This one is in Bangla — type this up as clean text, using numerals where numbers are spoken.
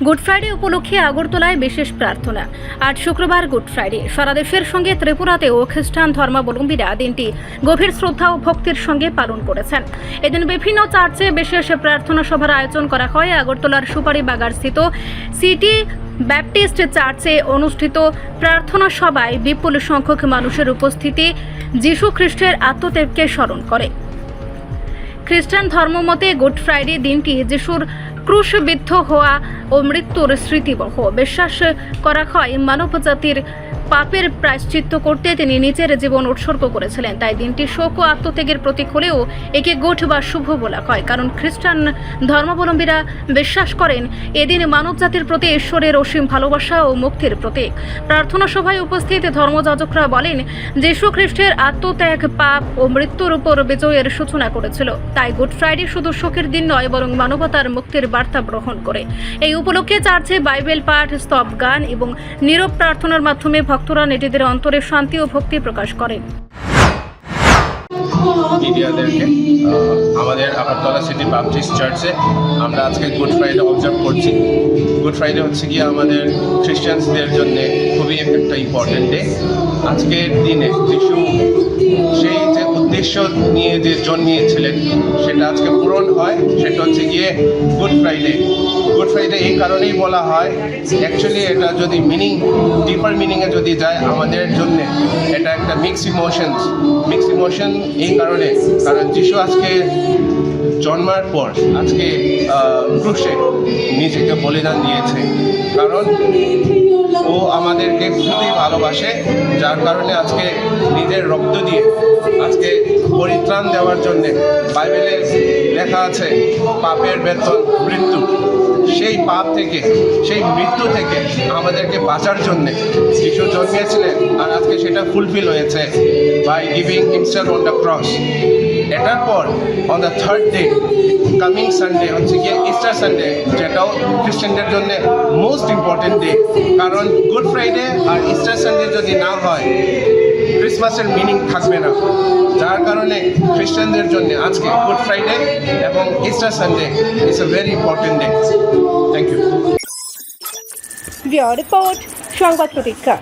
গুড ফ্রাইডে উপলক্ষে আগরতলায় বিশেষ প্রার্থনা। আজ শুক্রবার গুড ফ্রাইডে। সারা দেশের সঙ্গে ত্রিপুরাতেও খ্রিস্টান ধর্মাবলম্বীরা দিনটি গভীর শ্রদ্ধা ও ভক্তির সঙ্গে পালন করেছেন। এদিন বিভিন্ন চার্চে বিশেষ প্রার্থনা সভার আয়োজন করা হয়। আগরতলার সুপারি বাগারস্থিত সিটি ব্যাপটিস্ট চার্চে অনুষ্ঠিত প্রার্থনা সভায় বিপুল সংখ্যক মানুষের উপস্থিতি যীশু খ্রিস্টের আত্মত্যাগকে স্মরণ করে। খ্রিস্টান ধর্মমতে গুড ফ্রাইডে দিনটি যিশুর ক্রুশবিদ্ধ হওয়া ও মৃত্যুর স্মৃতিবহ। বিশ্বাস করা হয় মানবজাতির পাপের প্রায়শ্চিত্ত করতে তিনি নিজের জীবন উৎসর্গ করেছিলেন। তাই দিনটি শোক ও আত্মত্যাগের প্রতীক হলেও একে গুড বা শুভ বলা হয়, কারণ খ্রিস্টান ধর্মাবলম্বীরা বিশ্বাস করেন এদিন মানবজাতির প্রতি ঈশ্বরের অসীম ভালোবাসা ও মুক্তির প্রতীক। প্রার্থনা সভায় উপস্থিত ধর্মযাজকরা বলেন, যীশু খ্রিস্টের আত্মত্যাগ পাপ ও মৃত্যুর উপর বিজয়ের সূচনা করেছিল। তাই গুড ফ্রাইডে শুধু শোকের দিন নয়, বরং মানবতার মুক্তির বার্তা গ্রহণ করে। এই উপলক্ষে চার্চে বাইবেল পাঠ, স্তব গান এবং নীরব প্রার্থনার মাধ্যমে ভক্তরা নিজেদের অন্তরে শান্তি ও ভক্তি প্রকাশ করেন। মিডিয়াদেরকে আমাদের আগরতলা সিটি বাপটিস্ট চার্চে আমরা আজকে গুড ফ্রাইডে অবজার্ভ করছি। গুড ফ্রাইডে হচ্ছে কি আমাদের খ্রিস্টানসদের জন্য খুবই একটা ইম্পর্টেন্ট ডে। আজকের দিনে যিশু সেই যে উদ্দেশ্য নিয়ে যে জন্মিয়েছিলেন সেটা আজকে পূরণ হয়, সেটা হচ্ছে গিয়ে গুড ফ্রাইডে। গুড ফ্রাইডে এই কারণেই বলা হয়, অ্যাকচুয়ালি এটা যদি ডিপার মিনিংয়ে যদি যায় আমাদের জন্য এটা একটা মিক্স ইমোশন এই কারণে, কারণ যিশু আজকে জন্মার পর আজকে ক্রুশে নিজেকে বলিদান দিয়েছে, কারণ ও আমাদেরকে খুবই ভালোবাসে, যার কারণে আজকে নিজের রক্ত দিয়ে আজকে পরিত্রাণ দেওয়ার জন্যে বাইবেলে লেখা আছে পাপের বেতন মৃত্যু। সেই পাপ থেকে, সেই মৃত্যু থেকে আমাদেরকে বাঁচার জন্যে যিশু জন্মিয়েছিলেন, আর আজকে সেটা ফুলফিল হয়েছে by giving himself on the cross. এটার পর on the third day coming Sunday হচ্ছে গিয়ে ইস্টার সানডে, যেটাও খ্রিস্টানদের জন্য মোস্ট ইম্পর্টেন্ট ডে, কারণ গুড ফ্রাইডে আর ইস্টার সানডে যদি না হয় ক্রিসমাসের মিনিং থাকবে না। যার কারণে খ্রিস্টানদের জন্য আজকে গুড ফ্রাইডে এবং Easter Sunday is a very important day. Thank you. Report সংবাদ প্রতীক্ষা।